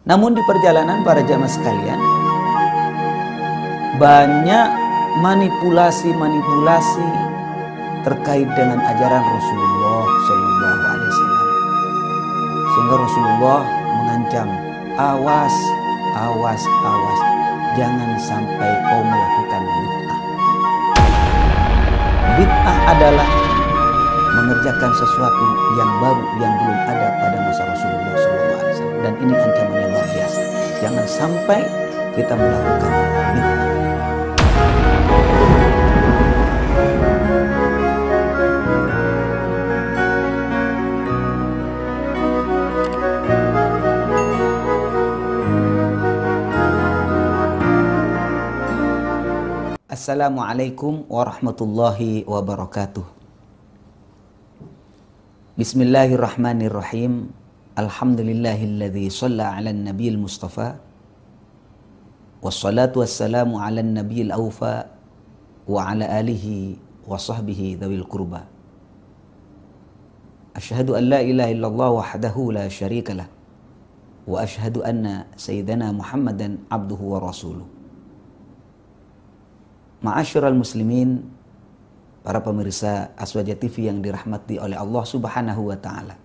Namun di perjalanan para jamaah sekalian, banyak manipulasi-manipulasi terkait dengan ajaran Rasulullah Shallallahu Alaihi Wasallam, sehingga Rasulullah mengancam, awas, awas, awas, jangan sampai kau melakukan bid'ah. Bid'ah adalah mengerjakan sesuatu yang baru yang belum ada pada masa Rasulullah SAW, dan ini ancamannya luar biasa. Jangan sampai kita melakukan bid'ah. Assalamualaikum warahmatullahi wabarakatuh. Bismillahirrahmanirrahim. Alhamdulillahilladzi shalla 'alan nabiyil mustafa. Wassalatu wassalamu 'alan nabiyil awfa wa 'ala alihi wa sahbihi dzawil qurba. Asyhadu an la ilaha illallah wahdahu la syarikalah wa asyhadu anna sayyidana Muhammadan abduhu wa rasuluh. Ma'asyiral muslimin, para pemirsa Aswaja TV yang dirahmati oleh Allah Subhanahu wa taala.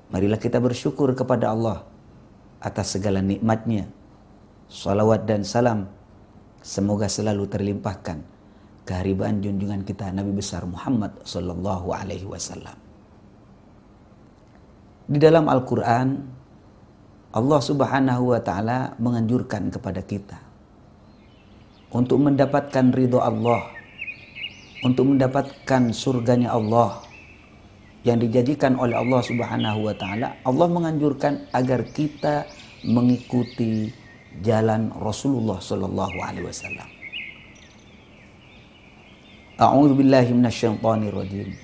Marilah kita bersyukur kepada Allah atas segala nikmatnya. Salawat dan salam semoga selalu terlimpahkan keharibaan junjungan kita Nabi besar Muhammad sallallahu alaihi wasallam. Di dalam Al-Qur'an, Allah Subhanahu wa taala menganjurkan kepada kita untuk mendapatkan ridho Allah, untuk mendapatkan surganya Allah yang dijanjikan oleh Allah Subhanahu wa taala. Allah menganjurkan agar kita mengikuti jalan Rasulullah sallallahu alaihi wasallam. A'udzu billahi minasyaitonir rajim.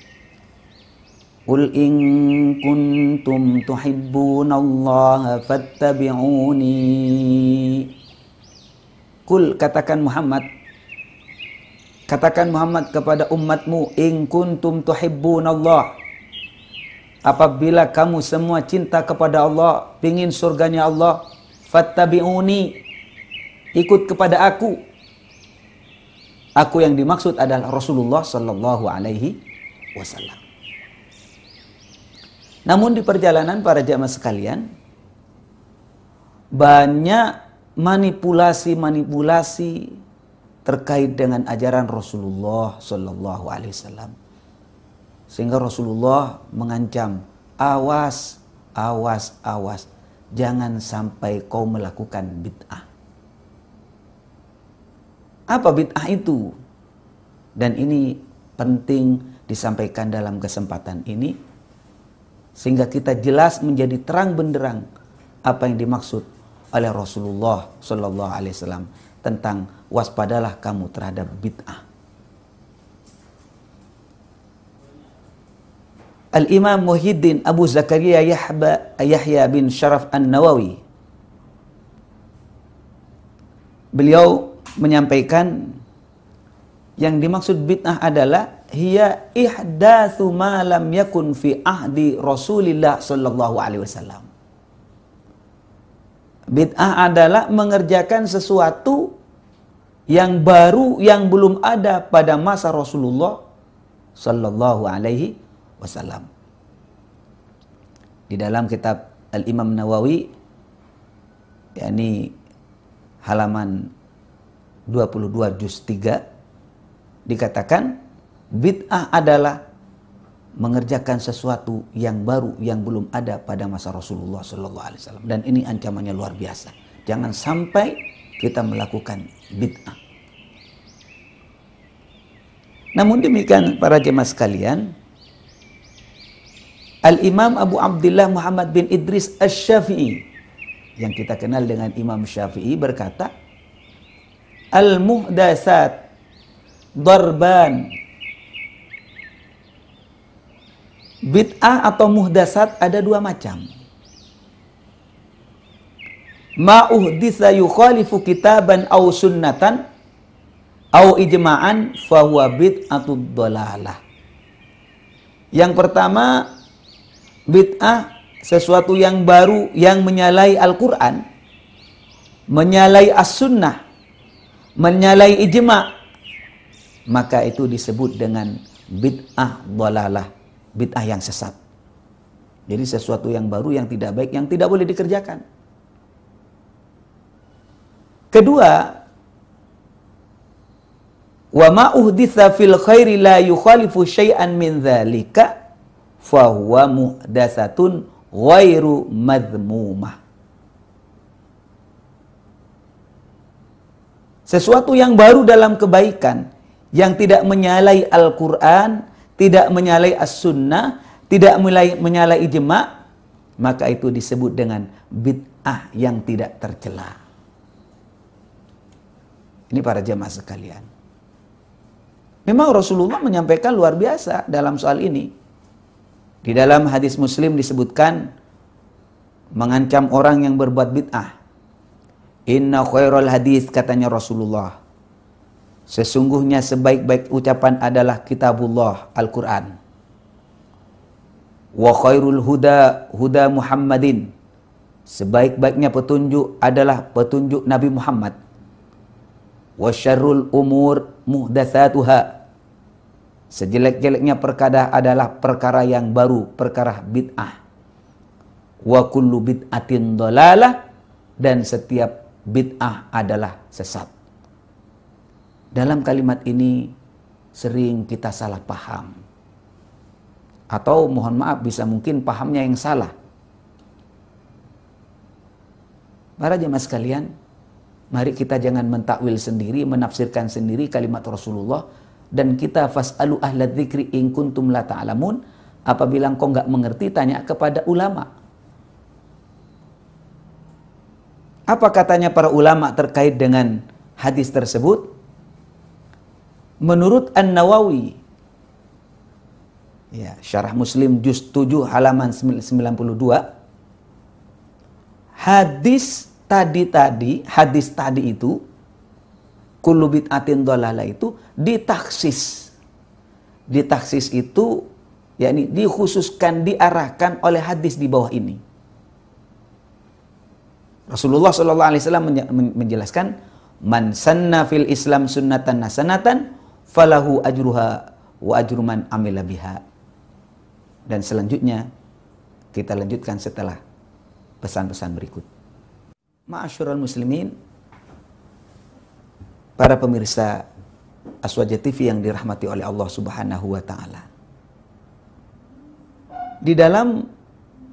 Qul in kuntum tuhibbunallaha fattabi'uni. Kul, katakan Muhammad kepada umatmu, in kuntum tuhibbunallah, apabila kamu semua cinta kepada Allah, pingin surganya Allah, fattabi'uni, ikut kepada aku. Aku yang dimaksud adalah Rasulullah sallallahu alaihi wasallam. Namun di perjalanan para jamaah sekalian, banyak manipulasi-manipulasi terkait dengan ajaran Rasulullah Sallallahu Alaihi Wasallam, sehingga Rasulullah mengancam, awas, awas, awas, jangan sampai kau melakukan bid'ah. Apa bid'ah itu? Dan ini penting disampaikan dalam kesempatan ini, sehingga kita jelas menjadi terang benderang apa yang dimaksud oleh Rasulullah Sallallahu Alaihi Wasallam tentang waspadalah kamu terhadap bid'ah. Al-Imam Muhyiddin Abu Zakaria Yahya bin Sharaf An-Nawawi, beliau menyampaikan yang dimaksud bid'ah adalah hiya ihdatsu ma lam yakun fi ahdi Rasulillah Sallallahu Alaihi Wasallam. Bid'ah adalah mengerjakan sesuatu yang baru yang belum ada pada masa Rasulullah Sallallahu Alaihi Wasallam. Di dalam kitab Al-Imam Nawawi, yakni halaman 22 juz 3, dikatakan bid'ah adalah mengerjakan sesuatu yang baru yang belum ada pada masa Rasulullah Sallallahu Alaihi Wasallam, dan ini ancamannya luar biasa. Jangan sampai kita melakukan bid'ah. Namun demikian para jemaah sekalian, Al-Imam Abu Abdullah Muhammad bin Idris Asy-Syafi'i, yang kita kenal dengan Imam Syafi'i, berkata, al-muhdatsat darban. Bid'ah atau muhdasat ada dua macam. Ma uhditsa yukhalifu kitaban aw sunnatan aw ijma'an fahuwa bid'atud dhalalah. Yang pertama, bid'ah sesuatu yang baru yang menyalahi Al-Quran, menyalahi As-Sunnah, menyalahi ijma', maka itu disebut dengan bid'ah dhalalah, bid'ah yang sesat. Jadi sesuatu yang baru, yang tidak baik, yang tidak boleh dikerjakan. Kedua, wa ma uhditsa fil khairi la yukhalifu syai'an min dzalika fa huwa muhdatsatun ghairu madhmumah. Sesuatu yang baru dalam kebaikan yang tidak menyalahi Al-Quran, tidak menyalahi As-Sunnah, tidak menyalahi ijma', maka itu disebut dengan bid'ah yang tidak tercela. Ini para jemaah sekalian. Memang Rasulullah menyampaikan luar biasa dalam soal ini. Di dalam hadis Muslim disebutkan mengancam orang yang berbuat bid'ah. Inna khairul hadis, katanya Rasulullah, sesungguhnya sebaik-baik ucapan adalah kitabullah, Al-Quran. Wa khairul huda huda Muhammadin, sebaik-baiknya petunjuk adalah petunjuk Nabi Muhammad. Wa syarrul umur muhdatsatuha, sejelek-jeleknya perkara adalah perkara yang baru, perkara bid'ah. Wa kullu bid'atin dhalalah, dan setiap bid'ah adalah sesat. Dalam kalimat ini sering kita salah paham. Atau mohon maaf, bisa mungkin pahamnya yang salah. Para jemaah sekalian, mari kita jangan mentakwil sendiri, menafsirkan sendiri kalimat Rasulullah. Dan kita fas'alu ahla dzikri in kuntum la ta'lamun. Apabila engkau enggak mengerti, tanya kepada ulama. Apa katanya para ulama terkait dengan hadis tersebut? Menurut An-Nawawi, ya, Syarah Muslim juz 7 halaman 92, hadis tadi itu, kullu bid'atin dhalalah itu ditaksis. Ditaksis itu yakni dikhususkan, diarahkan oleh hadis di bawah ini. Rasulullah SAW menjelaskan, man sanna fil Islam sunnatan hasanatan falahu ajruha wa ajru man amila biha. Dan selanjutnya kita lanjutkan setelah pesan-pesan berikut. Ma'asyiral muslimin, para pemirsa Aswaja TV yang dirahmati oleh Allah Subhanahu wa taala. Di dalam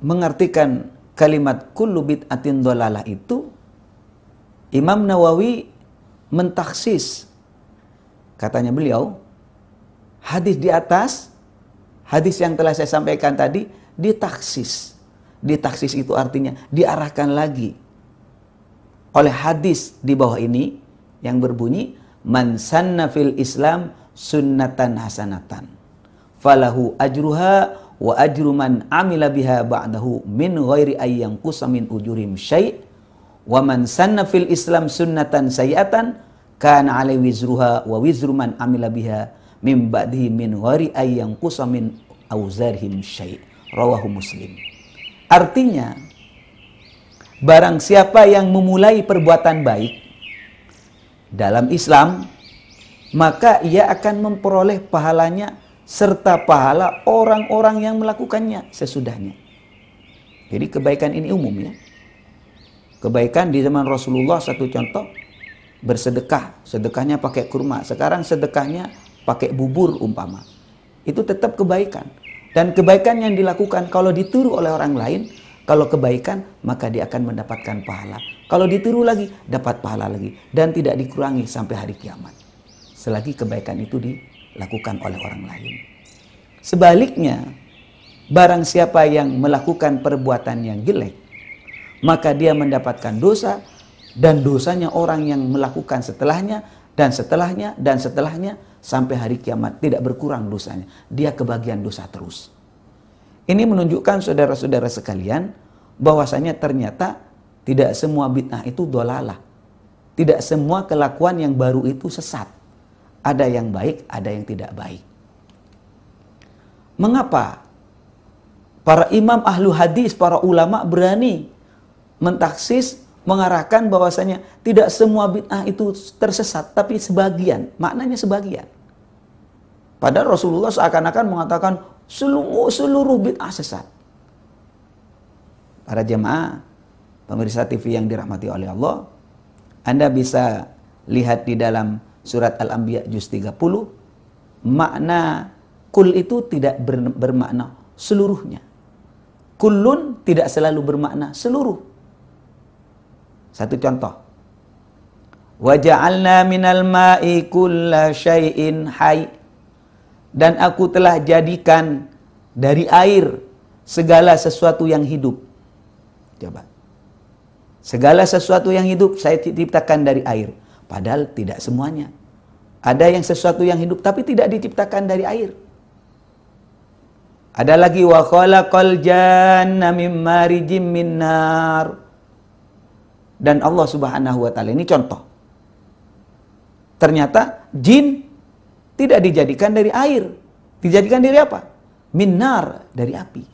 mengartikan kalimat kullu bid'atin dhalalah itu, Imam Nawawi mentaksis, katanya beliau, hadis di atas, hadis yang telah saya sampaikan tadi ditaksis. Ditaksis itu artinya diarahkan lagi oleh hadis di bawah ini yang berbunyi, man sanna fil Islam sunnatan hasanatan falahu ajruha wa ajru man amila biha ba'dahu min ghairi ayyan qusamin ujurim syai' wa man sanna fil Islam sunnatan sayi'atan kana alai wizruha wa wizru man amila biha min ba'dihi min ghairi ayyan qusamin auzarhim syai'. Rawahu Muslim. Artinya, barang siapa yang memulai perbuatan baik dalam Islam, maka ia akan memperoleh pahalanya serta pahala orang-orang yang melakukannya sesudahnya. Jadi kebaikan ini umum ya. Kebaikan di zaman Rasulullah, satu contoh, bersedekah. Sedekahnya pakai kurma. Sekarang sedekahnya pakai bubur umpama. Itu tetap kebaikan. Dan kebaikan yang dilakukan kalau ditiru oleh orang lain, kalau kebaikan maka dia akan mendapatkan pahala. Kalau ditiru lagi, dapat pahala lagi. Dan tidak dikurangi sampai hari kiamat. Selagi kebaikan itu dilakukan oleh orang lain. Sebaliknya, barang siapa yang melakukan perbuatan yang jelek, maka dia mendapatkan dosa, dan dosanya orang yang melakukan setelahnya, dan setelahnya, dan setelahnya, sampai hari kiamat tidak berkurang dosanya. Dia kebagian dosa terus. Ini menunjukkan saudara-saudara sekalian, bahwasanya ternyata tidak semua bid'ah itu dhalalah. Tidak semua kelakuan yang baru itu sesat. Ada yang baik, ada yang tidak baik. Mengapa Para imam ahlu hadis, para ulama berani mentaksis, mengarahkan bahwasanya tidak semua bid'ah itu tersesat, tapi sebagian, maknanya sebagian. Padahal Rasulullah seakan-akan mengatakan seluruh bid'ah sesat. Para jemaah, pemirsa TV yang dirahmati oleh Allah, Anda bisa lihat di dalam surat Al-Anbiya juz 30, makna kul itu tidak bermakna seluruhnya. Kullun tidak selalu bermakna seluruh. Satu contoh. Wa ja'alna minal ma'i kulla syai'in hayy. Dan aku telah jadikan dari air segala sesuatu yang hidup. Coba. Segala sesuatu yang hidup saya ciptakan dari air. Padahal tidak semuanya. Ada yang sesuatu yang hidup tapi tidak diciptakan dari air. Ada lagi wa khalaqal janna mim marijim min nar. Dan Allah Subhanahu wa taala, ini contoh. Ternyata jin tidak dijadikan dari air. Dijadikan dari apa? Min nar, dari api.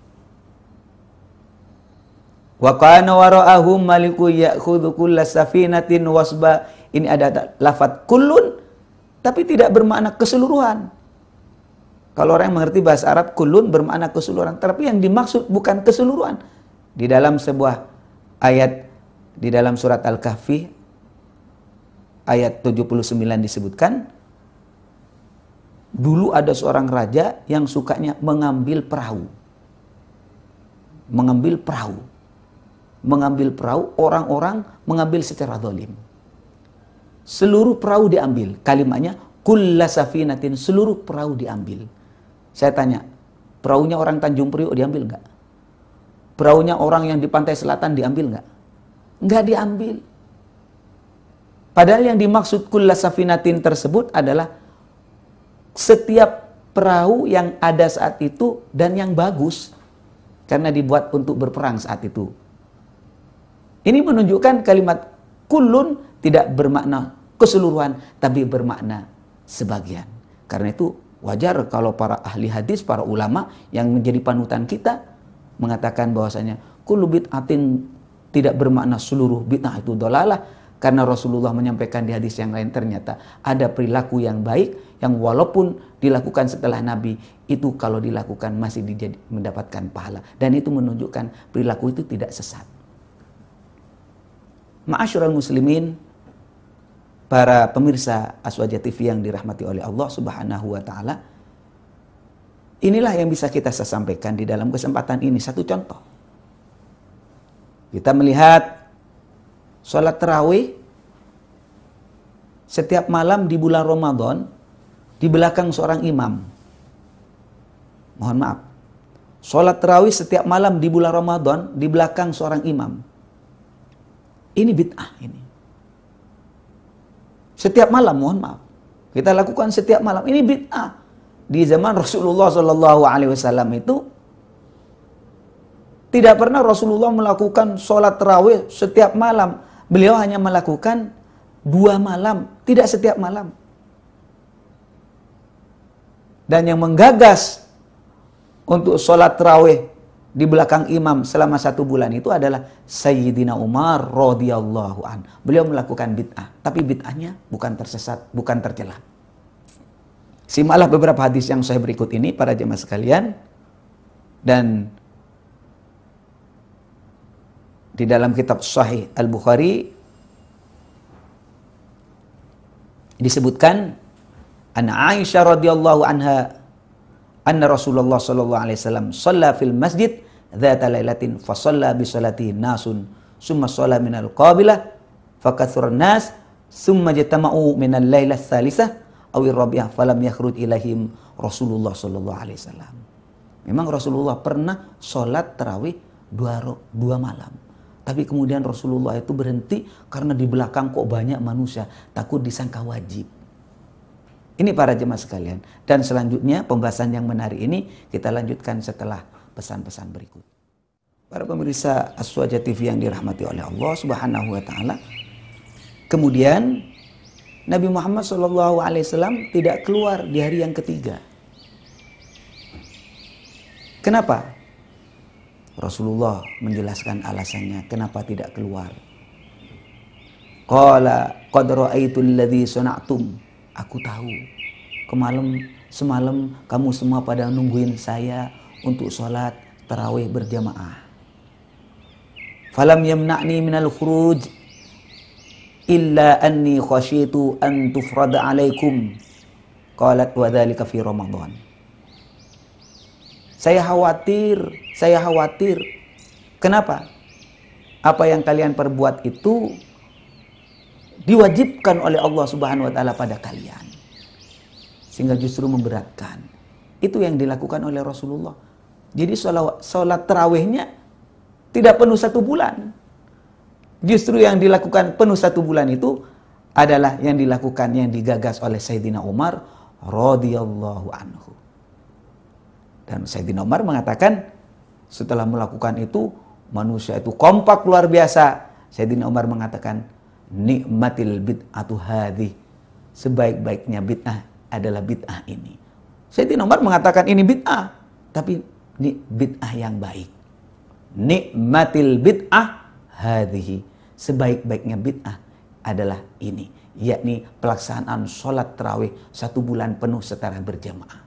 Wa kana wara'ahum malikun ya'khudhu kulla safinatin wasba. Ini ada lafaz kullun tapi tidak bermakna keseluruhan. Kalau orang yang mengerti bahasa Arab, kulun bermakna keseluruhan. Tapi yang dimaksud bukan keseluruhan. Di dalam sebuah ayat, di dalam surat Al-Kahfi, ayat 79 disebutkan, dulu ada seorang raja yang sukanya mengambil perahu. Mengambil perahu. Mengambil perahu, orang-orang mengambil secara zalim. Seluruh perahu diambil. Kalimatnya, kulla safinatin, seluruh perahu diambil. Saya tanya, perahunya orang Tanjung Priok diambil nggak? Perahunya orang yang di pantai selatan diambil nggak? Nggak diambil. Padahal yang dimaksud kulla safinatin tersebut adalah setiap perahu yang ada saat itu dan yang bagus. Karena dibuat untuk berperang saat itu. Ini menunjukkan kalimat kullun tidak bermakna keseluruhan, tapi bermakna sebagian. Karena itu wajar kalau para ahli hadis, para ulama yang menjadi panutan kita mengatakan bahwasanya kullu bid'atin tidak bermakna seluruh bid'ah itu dhalalah, karena Rasulullah menyampaikan di hadis yang lain ternyata ada perilaku yang baik yang walaupun dilakukan setelah Nabi itu kalau dilakukan masih mendapatkan pahala, dan itu menunjukkan perilaku itu tidak sesat. Ma'asyiral muslimin, para pemirsa Aswaja TV yang dirahmati oleh Allah Subhanahu wa taala. Inilah yang bisa kita sampaikan di dalam kesempatan ini. Satu contoh. Kita melihat sholat tarawih setiap malam di bulan Ramadan di belakang seorang imam. Mohon maaf. Sholat tarawih setiap malam di bulan Ramadan di belakang seorang imam. Ini bid'ah ini. Setiap malam, mohon maaf. Kita lakukan setiap malam. Ini bid'ah. Di zaman Rasulullah SAW itu tidak pernah Rasulullah melakukan sholat tarawih setiap malam. Beliau hanya melakukan 2 malam, tidak setiap malam. Dan yang menggagas untuk sholat tarawih di belakang imam selama 1 bulan itu adalah Sayyidina Umar radhiyallahu an. Beliau melakukan bid'ah, tapi bid'ahnya bukan tersesat, bukan tercela. Simaklah beberapa hadis yang saya berikut ini para jemaah sekalian, dan di dalam kitab Sahih Al-Bukhari disebutkan anna Aisyah radhiyallahu anha anna Rasulullah sallallahu alaihi wasallam shalla fil masjid dzata lailatin fa shalla bi salati nasun summa shalla minal qabilah fakathura nas summa jatama'u minal lailah tsalisah aw ar-rabi'ah falam yakhruj ilaihim Rasulullah sallallahu alaihi wasallam. Memang Rasulullah pernah salat tarawih 2 malam. Tapi kemudian Rasulullah itu berhenti karena di belakang kok banyak manusia, takut disangka wajib. Ini para jemaah sekalian. Dan selanjutnya pembahasan yang menarik ini kita lanjutkan setelah pesan-pesan berikut. Para pemirsa Aswaja TV yang dirahmati oleh Allah Subhanahu wa taala. Kemudian Nabi Muhammad SAW tidak keluar di hari yang ketiga. Kenapa? Rasulullah menjelaskan alasannya kenapa tidak keluar. Qala qad ra'aitu alladhi sana'tum. Aku tahu semalam kamu semua pada nungguin saya untuk sholat tarawih berjamaah. Falam yamna'ni minal khuruj illa anni khasyitu an tufrada alaikum. Qalat wa dzalika fi Ramadan. Saya khawatir. Kenapa? Apa yang kalian perbuat itu diwajibkan oleh Allah Subhanahu wa taala pada kalian. Sehingga justru memberatkan. Itu yang dilakukan oleh Rasulullah. Jadi sholat tarawihnya tidak penuh 1 bulan. Justru yang dilakukan penuh 1 bulan itu adalah yang digagas oleh Sayyidina Umar radhiyallahu anhu. Dan Sayyidina Umar mengatakan setelah melakukan itu manusia itu kompak luar biasa. Sayyidina Umar mengatakan nikmatil bid'atu hadhi. Sebaik-baiknya bid'ah adalah bid'ah ini. Sayyidina Umar mengatakan ini bid'ah, tapi ini bid'ah yang baik. Nikmatil bid'ah hadhihi. Sebaik-baiknya bid'ah adalah ini, yakni pelaksanaan sholat tarawih 1 bulan penuh secara berjamaah.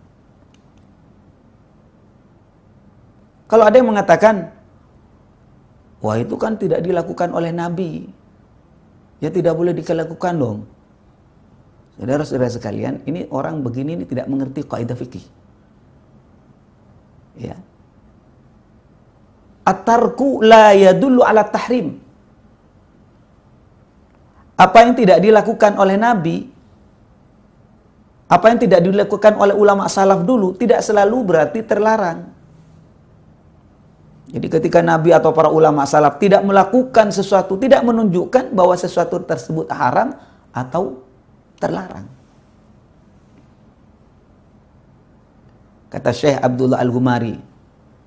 Kalau ada yang mengatakan, wah itu kan tidak dilakukan oleh Nabi, ya tidak boleh dilakukan dong. Saudara-saudara sekalian, ini orang begini ini tidak mengerti kaidah fikih. Ya. At-tarku la yadullu ala tahrim. Apa yang tidak dilakukan oleh Nabi, apa yang tidak dilakukan oleh ulama salaf dulu, tidak selalu berarti terlarang. Jadi ketika Nabi atau para ulama salaf tidak melakukan sesuatu, tidak menunjukkan bahwa sesuatu tersebut haram atau terlarang. Kata Syekh Abdullah Al-Ghumari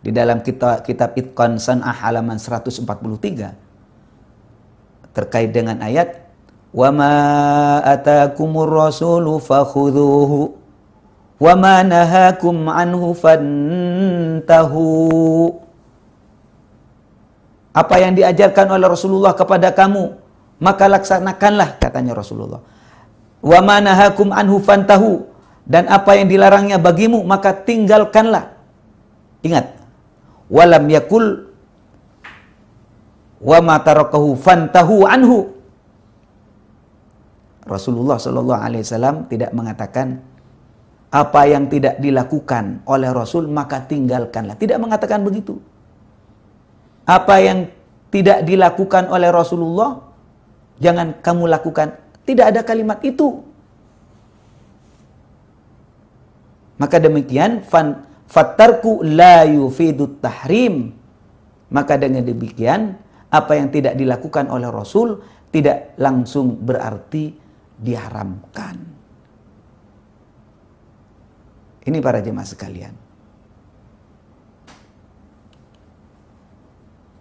di dalam kitab Itqan San'ah halaman 143 terkait dengan ayat wa ma atakumur rasulu fakhudhuhu wa ma nahakum anhu fantahu. Apa yang diajarkan oleh Rasulullah kepada kamu, maka laksanakanlah, katanya Rasulullah. Wa ma nahakum anhu fantahu, dan apa yang dilarangnya bagimu, maka tinggalkanlah. Ingat, walam yakul wa ma tarakahu fantahu anhu. Rasulullah sallallahu alaihi wasallam tidak mengatakan apa yang tidak dilakukan oleh Rasul maka tinggalkanlah. Tidak mengatakan begitu. Apa yang tidak dilakukan oleh Rasulullah jangan kamu lakukan. Tidak ada kalimat itu. Maka demikian fattarku la yufidu tahrim. Maka dengan demikian apa yang tidak dilakukan oleh Rasul tidak langsung berarti diharamkan. Ini para jemaah sekalian.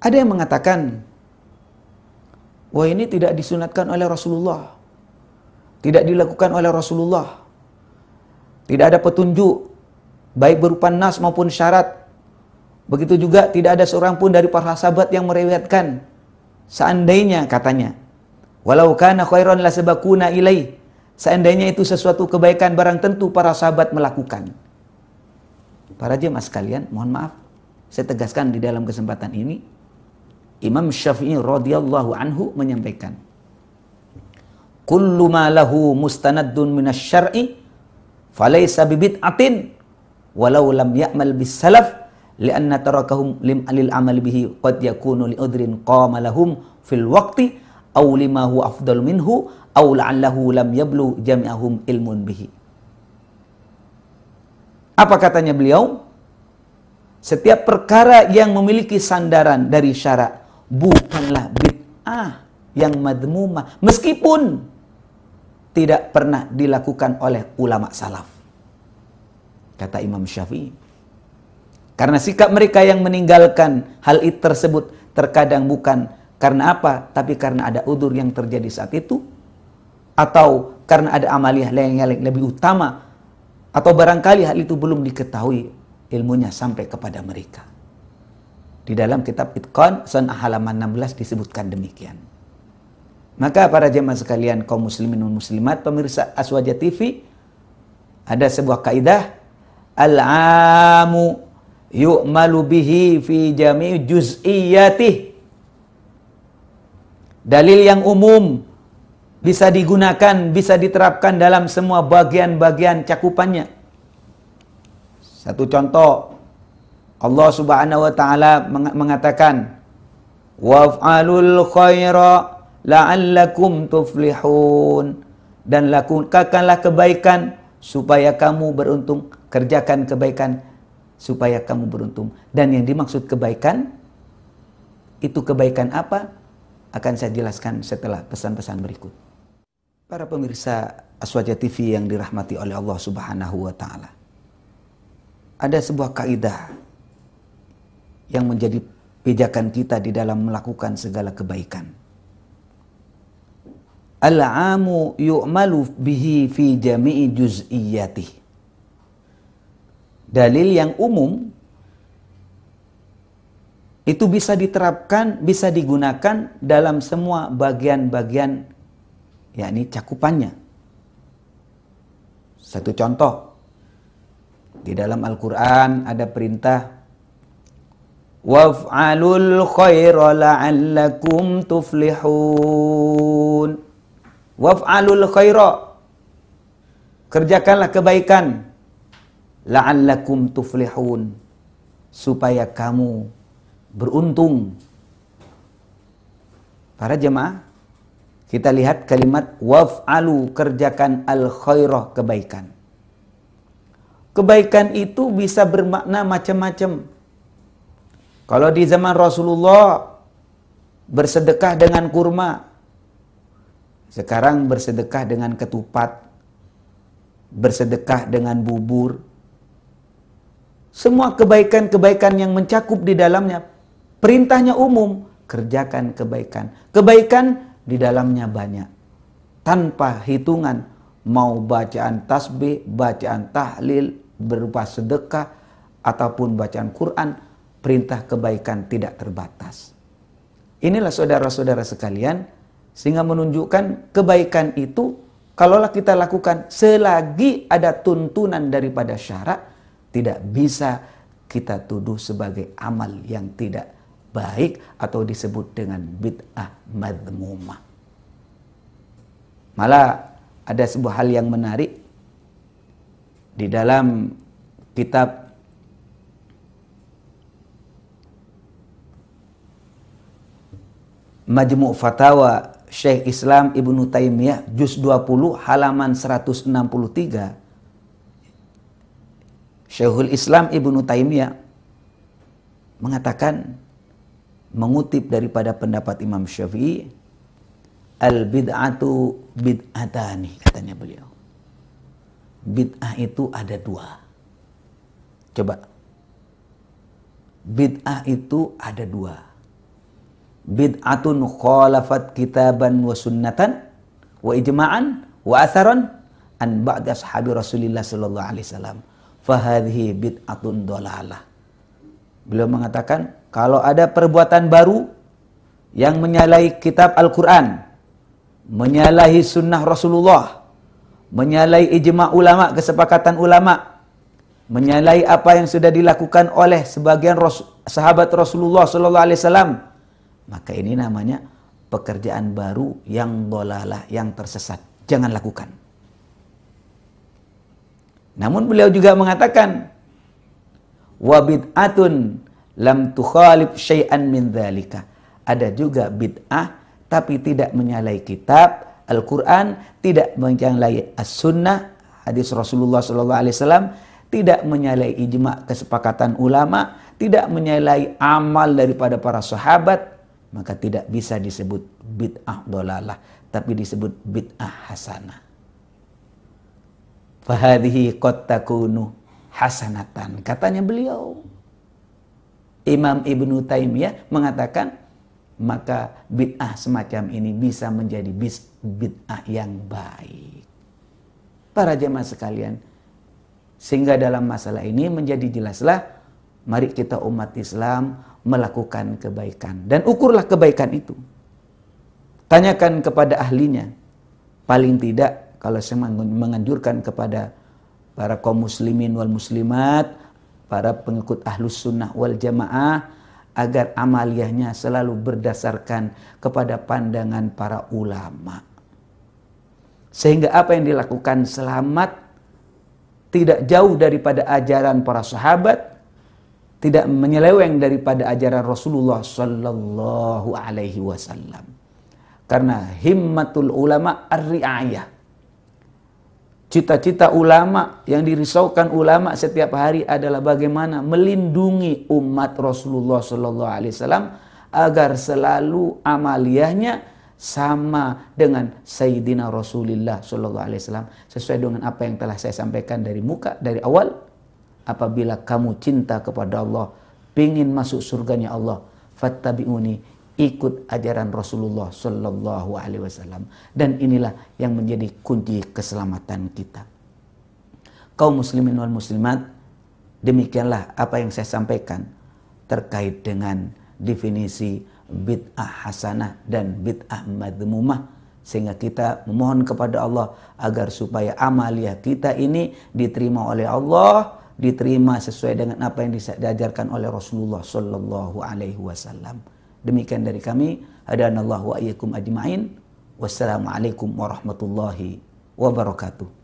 Ada yang mengatakan, wah ini tidak disunatkan oleh Rasulullah. Tidak dilakukan oleh Rasulullah. Tidak ada petunjuk, baik berupa nas maupun syarat. Begitu juga tidak ada seorang pun dari para sahabat yang meriwayatkan. Seandainya katanya, walau kana khairan lasabaquna ilaih. Seandainya itu sesuatu kebaikan, barang tentu para sahabat melakukan. Para jemaah sekalian, mohon maaf, saya tegaskan di dalam kesempatan ini, Imam Syafi'i radhiyallahu anhu menyampaikan, kullu ma lahu mustanaddun minasy-syar'i falaysa bibid'atin walau lam ya'mal bis salaf li'anna tarakahum lil amal bihi qad yakunu li udrin qama lahum fil waqti aw lima huwa afdal minhu aw la'allahu lam yablu jami'ahum ilmun bihi. Apa katanya beliau? Setiap perkara yang memiliki sandaran dari syara bukanlah bid'ah yang madmumah, meskipun tidak pernah dilakukan oleh ulama salaf. Kata Imam Syafi'i. Karena sikap mereka yang meninggalkan hal itu tersebut terkadang bukan karena apa, tapi karena ada udzur yang terjadi saat itu, atau karena ada amaliyah yang lebih utama, atau barangkali hal itu belum diketahui ilmunya sampai kepada mereka. Di dalam kitab Itqan Sunnah halaman 16 disebutkan demikian. Maka para jemaah sekalian, kaum muslimin dan muslimat, pemirsa Aswaja TV, ada sebuah kaidah, al-amu yu'malu bihi fi jami' juz'iyatih. Dalil yang umum bisa digunakan, bisa diterapkan dalam semua bagian-bagian cakupannya. Satu contoh, Allah Subhanahu wa taala mengatakan, waf'alul khaira la'allakum tuflihun, dan lakukanlah kebaikan supaya kamu beruntung. Kerjakan kebaikan supaya kamu beruntung. Dan yang dimaksud kebaikan, itu kebaikan apa? Akan saya jelaskan setelah pesan-pesan berikut. Para pemirsa Aswaja TV yang dirahmati oleh Allah Subhanahu wa taala, ada sebuah kaidah yang menjadi pijakan kita di dalam melakukan segala kebaikan. Al-amu yu'malu bihi fi jami'i juz'iyyatih. Dalil yang umum itu bisa diterapkan, bisa digunakan dalam semua bagian-bagian, yakni cakupannya. Satu contoh, di dalam Al-Quran ada perintah, waf'alul khaira la'allakum tuflihun. Waf'alul khaira, kerjakanlah kebaikan, la'allakum tuflihun, supaya kamu beruntung. Para jemaah, kita lihat kalimat waf'alu, kerjakan al khairah, kebaikan. Kebaikan itu bisa bermakna macam-macam. Kalau di zaman Rasulullah bersedekah dengan kurma, sekarang bersedekah dengan ketupat, bersedekah dengan bubur. Semua kebaikan-kebaikan yang mencakup di dalamnya, perintahnya umum, kerjakan kebaikan. Kebaikan di dalamnya banyak, tanpa hitungan, mau bacaan tasbih, bacaan tahlil, berupa sedekah, ataupun bacaan Quran. Perintah kebaikan tidak terbatas. Inilah saudara-saudara sekalian, sehingga menunjukkan kebaikan itu kalaulah kita lakukan selagi ada tuntunan daripada syarak, tidak bisa kita tuduh sebagai amal yang tidak baik atau disebut dengan bid'ah madhmumah. Malah ada sebuah hal yang menarik di dalam kitab Majmu' Fatawa Syekh Islam Ibnu Taimiyah juz 20 halaman 163. Syekhul Islam Ibnu Taimiyah mengatakan, mengutip daripada pendapat Imam Syafi'i, al bid'atu bid'atani, katanya beliau. Bid'ah itu ada dua. Coba. Bid'ah itu ada dua. Bid'atun khalafat kitaban wa sunnatan wa ijma'an wa atharan an ba'di ashabi Rasulillah sallallahu alaihi wasallam. Fahadhihi bid'atun dhalalah. Beliau mengatakan, kalau ada perbuatan baru yang menyalahi kitab Al-Quran, menyalahi sunnah Rasulullah, menyalahi ijma' ulama, kesepakatan ulama, menyalahi apa yang sudah dilakukan oleh sebagian sahabat Rasulullah sallallahu alaihi wasallam, maka ini namanya pekerjaan baru yang dhalalah, yang tersesat. Jangan lakukan. Namun beliau juga mengatakan, wa bid'atun lam tukhalif syai'an min dzalika. Ada juga bid'ah tapi tidak menyalahi kitab Al-Quran, tidak menyalahi as-sunnah, hadis Rasulullah SAW, tidak menyalahi ijma' kesepakatan ulama, tidak menyalahi amal daripada para sahabat, maka tidak bisa disebut bid'ah dhalalah, tapi disebut bid'ah hasanah. Fahadhihi qad takunu hasanatan, katanya beliau. Imam Ibnu Taimiyah mengatakan, maka bid'ah semacam ini bisa menjadi bid'ah yang baik. Para jemaah sekalian, sehingga dalam masalah ini menjadi jelaslah Mari kita umat Islam melakukan kebaikan. Dan ukurlah kebaikan itu. Tanyakan kepada ahlinya. Paling tidak kalau saya menganjurkan kepada para kaum muslimin wal muslimat, para pengikut ahlus sunnah wal jamaah, agar amaliyahnya selalu berdasarkan kepada pandangan para ulama. Sehingga apa yang dilakukan selamat, tidak jauh daripada ajaran para sahabat, tidak menyeleweng daripada ajaran Rasulullah sallallahu alaihi wasallam. Karena himmatul ulama ar-ri'ayah. Cita-cita ulama, yang dirisaukan ulama setiap hari adalah bagaimana melindungi umat Rasulullah sallallahu alaihi wasallam agar selalu amaliyahnya sama dengan Sayyidina Rasulullah sallallahu alaihi wasallam, sesuai dengan apa yang telah saya sampaikan dari awal. Apabila kamu cinta kepada Allah, ingin masuk surganya Allah, fattabi'uni, ikut ajaran Rasulullah sallallahu alaihi wasallam. Dan inilah yang menjadi kunci keselamatan kita. Kaum muslimin wal muslimat, demikianlah apa yang saya sampaikan terkait dengan definisi bid'ah hasanah dan bid'ah madhmumah, sehingga kita memohon kepada Allah agar supaya amaliyah kita ini diterima oleh Allah, diterima sesuai dengan apa yang diajarkan oleh Rasulullah sallallahu alaihi wasallam. Demikian dari kami, hadanallahu wa iyyakum ajma'in. Wassalamualaikum warahmatullahi wabarakatuh.